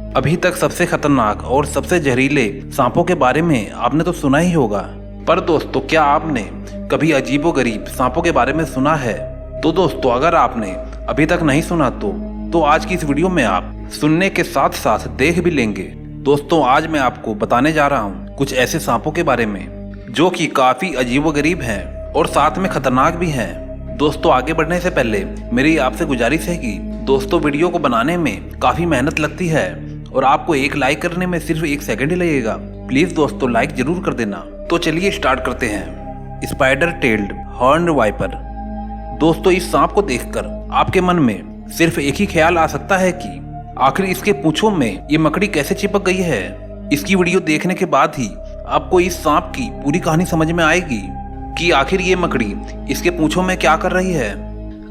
अभी तक सबसे खतरनाक और सबसे जहरीले सांपों के बारे में आपने तो सुना ही होगा, पर दोस्तों क्या आपने कभी अजीबोगरीब सांपों के बारे में सुना है? तो दोस्तों अगर आपने अभी तक नहीं सुना तो आज की इस वीडियो में आप सुनने के साथ साथ देख भी लेंगे। दोस्तों आज मैं आपको बताने जा रहा हूँ कुछ ऐसे सांपों के बारे में जो कि काफी अजीबोगरीब हैं और साथ में खतरनाक भी हैं। दोस्तों आगे बढ़ने से पहले मेरी आपसे गुजारिश है कि दोस्तों वीडियो को बनाने में काफी मेहनत लगती है और आपको एक लाइक करने में सिर्फ 1 सेकंड ही लगेगा। प्लीज दोस्तों लाइक जरूर कर देना। तो चलिए स्टार्ट करते हैं। Spider tailed horned viper. दोस्तों इस सांप को देखकर आपके मन में सिर्फ एक ही ख्याल आ सकता है कि आखिर इसके पूंछों में ये मकड़ी कैसे चिपक गई है। इसकी वीडियो देखने के बाद ही आपको इस सांप की पूरी कहानी समझ में आएगी कि आखिर ये मकड़ी इसके पूंछों में क्या कर रही है।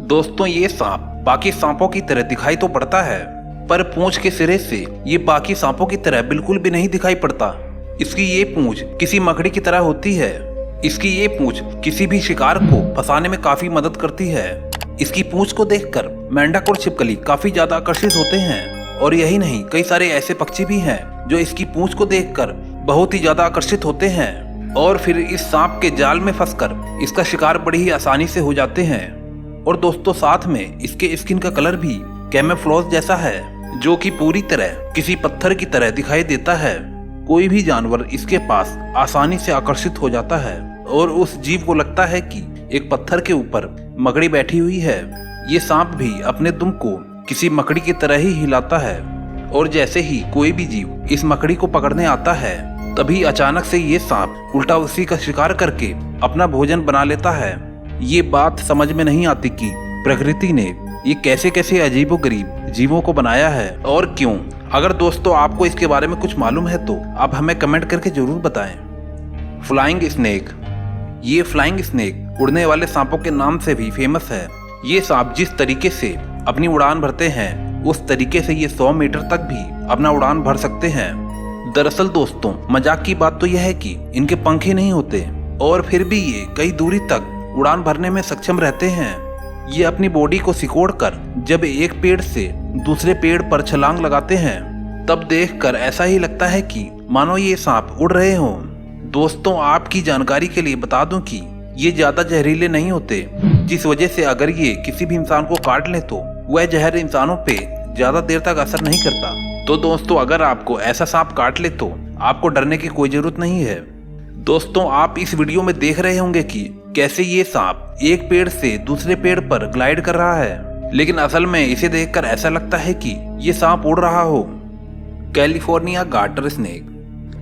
दोस्तों ये सांप बाकी सांपों की तरह दिखाई तो पड़ता है, पर पूंछ के सिरे से ये बाकी सांपों की तरह बिल्कुल भी नहीं दिखाई पड़ता। इसकी ये पूंछ किसी मकड़ी की तरह होती है। इसकी ये पूंछ किसी भी शिकार को फंसाने में काफी मदद करती है। इसकी पूंछ को देखकर मेंढक और छिपकली काफी ज्यादा आकर्षित होते हैं, और यही नहीं कई सारे ऐसे पक्षी भी हैं जो इसकी पूंछ को देखकर बहुत ही ज्यादा आकर्षित होते हैं और फिर इस सांप के जाल में फंसकर इसका शिकार बड़ी ही आसानी से हो जाते हैं। और दोस्तों साथ में इसके स्किन का कलर भी कैमोफ्लेज जैसा है जो कि पूरी तरह किसी पत्थर की तरह दिखाई देता है। कोई भी जानवर इसके पास आसानी से आकर्षित हो जाता है और उस जीव को लगता है कि एक पत्थर के ऊपर मकड़ी बैठी हुई है। ये सांप भी अपने दुम को किसी मकड़ी की तरह ही हिलाता है और जैसे ही कोई भी जीव इस मकड़ी को पकड़ने आता है तभी अचानक से ये सांप उल्टा उसी का शिकार करके अपना भोजन बना लेता है। ये बात समझ में नहीं आती कि प्रकृति ने ये कैसे कैसे अजीबोगरीब जीवों को बनाया है और क्यों। अगर दोस्तों आपको इसके बारे में कुछ मालूम है तो आप हमें कमेंट करके जरूर बताएं। Flying snake. ये फ्लाइंग स्नेक उड़ने वाले सांपों के नाम से भी फेमस है। ये सांप जिस तरीके से अपनी उड़ान भरते हैं उस तरीके से ये 100 मीटर तक भी अपना उड़ान भर सकते हैं। दरअसल दोस्तों मजाक की बात तो यह है कि इनके पंख ही नहीं होते और फिर भी ये कई दूरी तक उड़ान भरने में सक्षम रहते हैं। ये अपनी बॉडी को सिकोड़कर जब एक पेड़ से दूसरे पेड़ पर छलांग लगाते हैं तब देखकर ऐसा ही लगता है कि मानो ये सांप उड़ रहे हों। दोस्तों आपकी जानकारी के लिए बता दूं कि ये ज्यादा जहरीले नहीं होते, जिस वजह से अगर ये किसी भी इंसान को काट ले तो वह जहर इंसानों पे ज्यादा देर तक असर नहीं करता। तो दोस्तों अगर आपको ऐसा सांप काट ले तो आपको डरने की कोई जरूरत नहीं है। दोस्तों आप इस वीडियो में देख रहे होंगे कि कैसे ये सांप एक पेड़ से दूसरे पेड़ पर ग्लाइड कर रहा है, लेकिन असल में इसे देखकर ऐसा लगता है कि ये सांप उड़ रहा हो। California garter snake.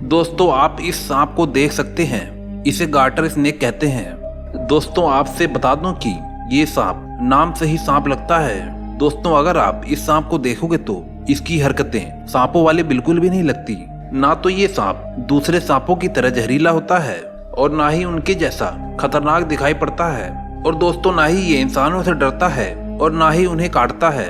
दोस्तों आप इस सांप को देख सकते हैं, इसे गार्टर स्नेक कहते हैं। दोस्तों आपसे बता दूं कि ये सांप नाम से ही सांप लगता है। दोस्तों अगर आप इस सांप को देखोगे तो इसकी हरकतें सांपों वाले बिल्कुल भी नहीं लगती। ना तो ये सांप दूसरे सांपों की तरह जहरीला होता है और ना ही उनके जैसा खतरनाक दिखाई पड़ता है, और दोस्तों ना ही ये इंसानों से डरता है और ना ही उन्हें काटता है।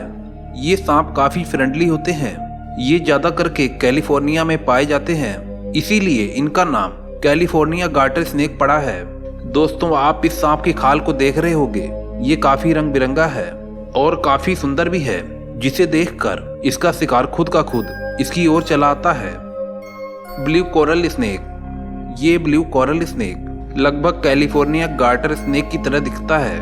ये सांप काफी फ्रेंडली होते हैं। ये ज्यादा करके कैलिफोर्निया में पाए जाते हैं, इसीलिए इनका नाम कैलिफोर्निया गार्टर स्नेक पड़ा है। दोस्तों आप इस सांप की खाल को देख रहे होंगे, ये काफी रंग बिरंगा है और काफी सुंदर भी है, जिसे देखकर इसका शिकार खुद का खुद इसकी ओर चला आता है। Blue coral snake. ये ब्लू कोरल स्नेक लगभग कैलिफोर्निया गार्टर स्नेक की तरह दिखता है,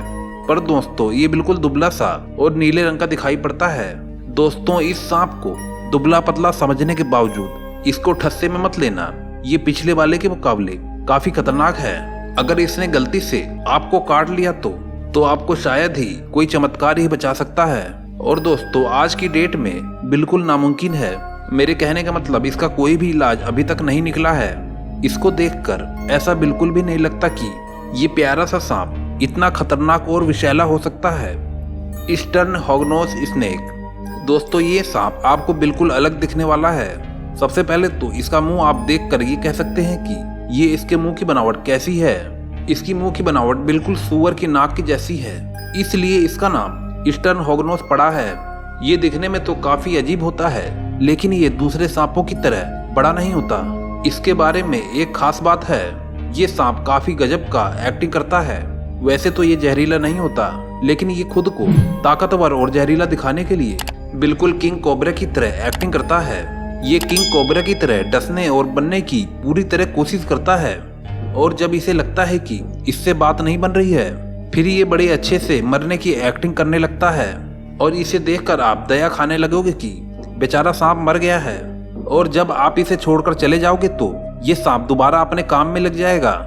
पर दोस्तों ये बिल्कुल दुबला सा और नीले रंग का दिखाई पड़ता है। दोस्तों इस सांप को दुबला पतला समझने के बावजूद इसको ठस्से में मत लेना, ये पिछले वाले के मुकाबले काफी खतरनाक है। अगर इसने गलती से आपको काट लिया तो आपको शायद ही कोई चमत्कार ही बचा सकता है, और दोस्तों आज की डेट में बिल्कुल नामुमकिन है। मेरे कहने का मतलब इसका कोई भी इलाज अभी तक नहीं निकला है। इसको देखकर ऐसा बिल्कुल भी नहीं लगता कि ये प्यारा सा सांप इतना खतरनाक और विषैला हो सकता है। Eastern hognose snake. दोस्तों ये सांप आपको बिल्कुल अलग दिखने वाला है। सबसे पहले तो इसका मुंह आप देखकर ये कह सकते हैं कि ये इसके मुंह की बनावट कैसी है। इसकी मुंह की बनावट बिल्कुल सूअर की नाक की जैसी है, इसलिए इसका नाम ईस्टर्न हॉगनोस पड़ा है। ये दिखने में तो काफी अजीब होता है, लेकिन ये दूसरे सांपों की तरह बड़ा नहीं होता। इसके बारे में एक खास बात है, ये सांप काफी गजब का एक्टिंग करता है। वैसे तो ये जहरीला नहीं होता, लेकिन ये खुद को ताकतवर और जहरीला दिखाने के लिए बिल्कुल किंग कोबरा की तरह एक्टिंग करता है। ये किंग कोबरा की तरह डसने और बनने की पूरी तरह कोशिश करता है, और जब इसे लगता है कि इससे बात नहीं बन रही है, फिर ये बड़े अच्छे से मरने की एक्टिंग करने लगता है। और इसे देखकर आप दया खाने लगोगे कि बेचारा सांप मर गया है, और जब आप इसे छोड़कर चले जाओगे तो ये सांप दोबारा अपने काम में लग जाएगा,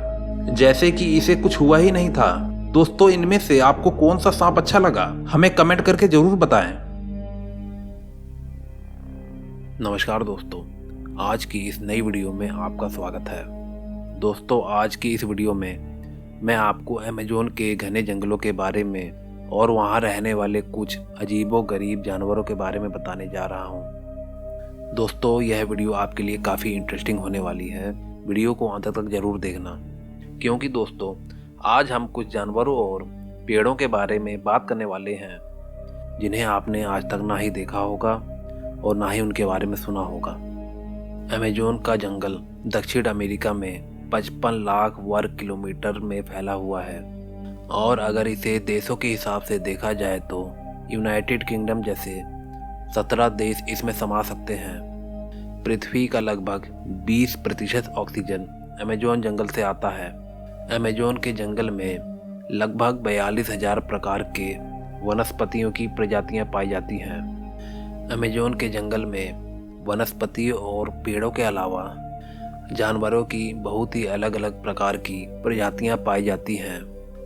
जैसे कि इसे कुछ हुआ ही नहीं था। दोस्तों, इनमें से आपको कौन सा सांप अच्छा लगा, हमें कमेंट करके जरूर बताएं। नमस्कार दोस्तों, आज की इस नई वीडियो में आपका स्वागत है। दोस्तों, आज की इस वीडियो में मैं आपको अमेज़न के घने जंगलों के बारे में और वहाँ रहने वाले कुछ अजीबोगरीब जानवरों के बारे में बताने जा रहा हूँ। दोस्तों, यह वीडियो आपके लिए काफ़ी इंटरेस्टिंग होने वाली है। वीडियो को अंत तक ज़रूर देखना, क्योंकि दोस्तों आज हम कुछ जानवरों और पेड़ों के बारे में बात करने वाले हैं जिन्हें आपने आज तक ना ही देखा होगा और ना ही उनके बारे में सुना होगा। अमेज़न का जंगल दक्षिण अमेरिका में 55 लाख वर्ग किलोमीटर में फैला हुआ है, और अगर इसे देशों के हिसाब से देखा जाए तो यूनाइटेड किंगडम जैसे 17 देश इसमें समा सकते हैं। पृथ्वी का लगभग 20% ऑक्सीजन अमेज़न जंगल से आता है। अमेज़न के जंगल में लगभग 42,000 प्रकार के वनस्पतियों की प्रजातियां पाई जाती हैं। अमेज़न के जंगल में वनस्पतियों और पेड़ों के अलावा जानवरों की बहुत ही अलग अलग प्रकार की प्रजातियां पाई जाती हैं,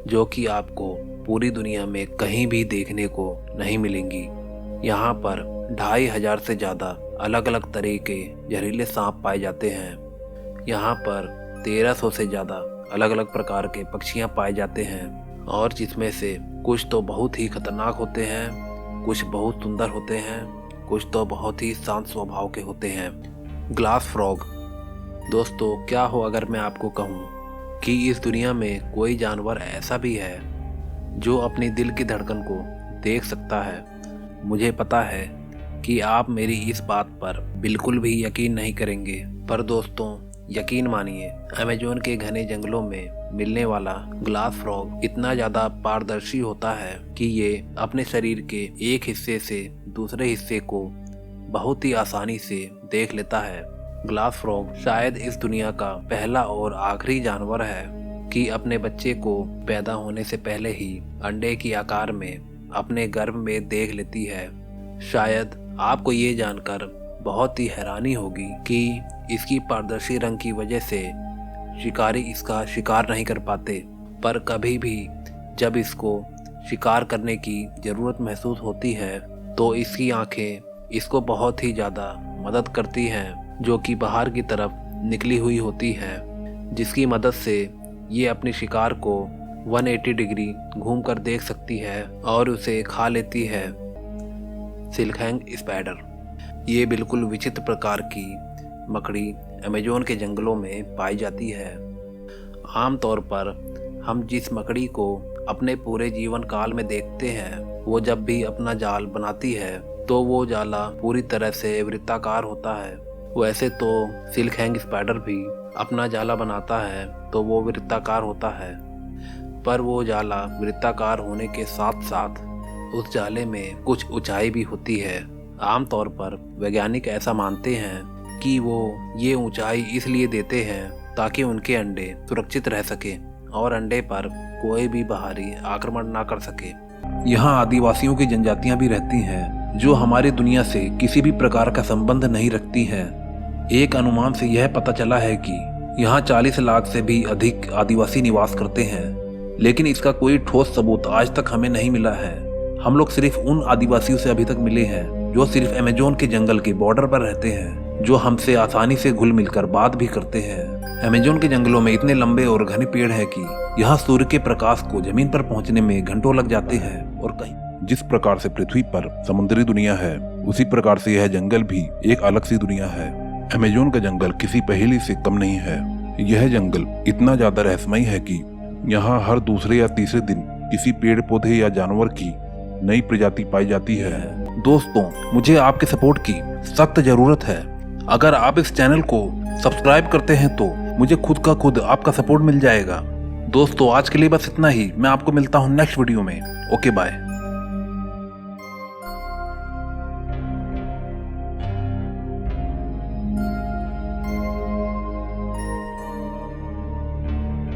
जो कि आपको पूरी दुनिया में कहीं भी देखने को नहीं मिलेंगी। यहाँ पर 2,500 से ज़्यादा अलग अलग तरह के जहरीले सांप पाए जाते हैं। यहाँ पर 1,300 से ज़्यादा अलग अलग प्रकार के पक्षियाँ पाए जाते हैं, और जिसमें से कुछ तो बहुत ही खतरनाक होते हैं, कुछ बहुत सुंदर होते हैं, कुछ तो बहुत ही शांत स्वभाव के होते हैं। Glass frog. दोस्तों, क्या हो अगर मैं आपको कहूँ कि इस दुनिया में कोई जानवर ऐसा भी है जो अपनी दिल की धड़कन को देख सकता है। मुझे पता है कि आप मेरी इस बात पर बिल्कुल भी यकीन नहीं करेंगे, पर दोस्तों यकीन मानिए, अमेज़न के घने जंगलों में मिलने वाला ग्लास फ्रॉग इतना ज़्यादा पारदर्शी होता है कि ये अपने शरीर के एक हिस्से से दूसरे हिस्से को बहुत ही आसानी से देख लेता है। ग्लास फ्रॉग शायद इस दुनिया का पहला और आखिरी जानवर है कि अपने बच्चे को पैदा होने से पहले ही अंडे के आकार में अपने गर्भ में देख लेती है। शायद आपको ये जानकर बहुत ही हैरानी होगी कि इसकी पारदर्शी रंग की वजह से शिकारी इसका शिकार नहीं कर पाते, पर कभी भी जब इसको शिकार करने की ज़रूरत महसूस होती है तो इसकी आंखें इसको बहुत ही ज़्यादा मदद करती हैं, जो कि बाहर की तरफ निकली हुई होती है, जिसकी मदद से ये अपने शिकार को 180 डिग्री घूमकर देख सकती है और उसे खा लेती है। सिल्कहैंग स्पाइडर। ये बिल्कुल विचित्र प्रकार की मकड़ी अमेज़न के जंगलों में पाई जाती है। आमतौर पर हम जिस मकड़ी को अपने पूरे जीवन काल में देखते हैं, वो जब भी अपना जाल बनाती है तो वो जाला पूरी तरह से वृत्ताकार होता है। वैसे तो सिल्कहैंग स्पाइडर भी अपना जाला बनाता है तो वो वृत्ताकार होता है, पर वो जाला वृत्ताकार होने के साथ साथ उस जाले में कुछ ऊंचाई भी होती है। आमतौर पर वैज्ञानिक ऐसा मानते हैं कि वो ये ऊंचाई इसलिए देते हैं ताकि उनके अंडे सुरक्षित रह सके और अंडे पर कोई भी बाहरी आक्रमण ना कर सके। यहाँ आदिवासियों की जनजातियाँ भी रहती हैं जो हमारी दुनिया से किसी भी प्रकार का संबंध नहीं रखती हैं। एक अनुमान से यह पता चला है कि यहाँ 40 लाख से भी अधिक आदिवासी निवास करते हैं, लेकिन इसका कोई ठोस सबूत आज तक हमें नहीं मिला है। हम लोग सिर्फ उन आदिवासियों से अभी तक मिले हैं जो सिर्फ अमेज़न के जंगल के बॉर्डर पर रहते हैं, जो हमसे आसानी से घुल मिलकर बात भी करते हैं। अमेज़न के जंगलों में इतने लंबे और घने पेड़ हैं कि यहाँ सूर्य के प्रकाश को जमीन पर पहुँचने में घंटों लग जाते हैं। और कहीं जिस प्रकार से पृथ्वी पर समुद्री दुनिया है, उसी प्रकार से यह जंगल भी एक अलग सी दुनिया है। अमेज़न का जंगल किसी पहेली से कम नहीं है। यह जंगल इतना ज्यादा रहस्यमयी है कि यहाँ हर दूसरे या तीसरे दिन किसी पेड़ पौधे या जानवर की नई प्रजाति पाई जाती है। दोस्तों, मुझे आपके सपोर्ट की सख्त जरूरत है। अगर आप इस चैनल को सब्सक्राइब करते हैं तो मुझे खुद का खुद आपका सपोर्ट मिल जाएगा। दोस्तों, आज के लिए बस इतना ही। मैं आपको मिलता हूँ नेक्स्ट वीडियो में। Okay, bye.